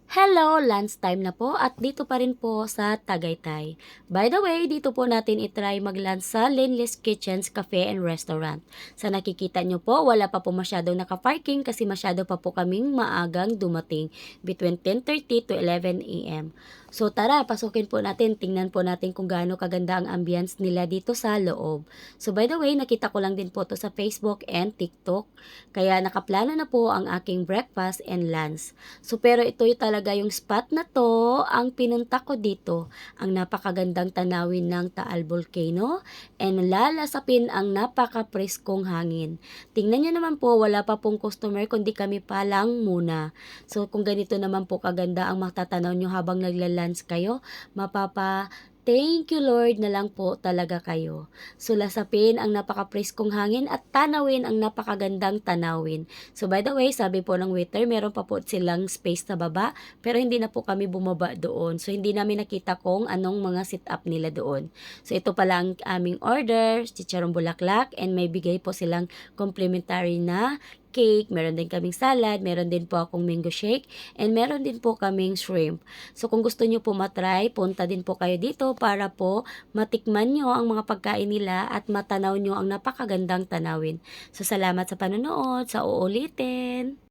Hello, lunchtime na po at dito pa rin po sa Tagaytay. By the way, dito po natin itry mag-lunch sa Linless Kitchens Cafe and Restaurant. Sa nakikita nyo po, wala pa po masyadong nakaparking kasi masyado pa po kaming maagang dumating between 10:30 to 11 a.m. So tara, pasukin po natin, tingnan po natin kung gaano kaganda ang ambience nila dito sa loob. So by the way, nakita ko lang din po to sa Facebook and TikTok. Kaya nakaplano na po ang aking breakfast and lunch. So pero ito yung talaga yung spot na to, ang pinunta ko dito, ang napakagandang tanawin ng Taal Volcano and lalasapin ang napaka-preskong hangin. Tingnan nyo naman po, wala pa pong customer kundi kami pa lang muna. So kung ganito naman po kaganda ang matatanaw nyo habang nagla-lunch kayo, Thank you Lord na lang po talaga kayo. Sulasapin ang napaka-preskong hangin at tanawin ang napakagandang tanawin. So by the way, sabi po ng waiter, meron pa po silang space sa baba, pero hindi na po kami bumaba doon. So hindi namin nakita kung anong mga sit-up nila doon. So ito pala ang aming order, chicharong bulaklak, and may bigay po silang complimentary na cake, meron din kaming salad, meron din po akong mango shake, and meron din po kaming shrimp. So kung gusto nyo po matry, punta din po kayo dito para po matikman nyo ang mga pagkain nila at matanaw nyo ang napakagandang tanawin. So salamat sa panonood, sa uulitin!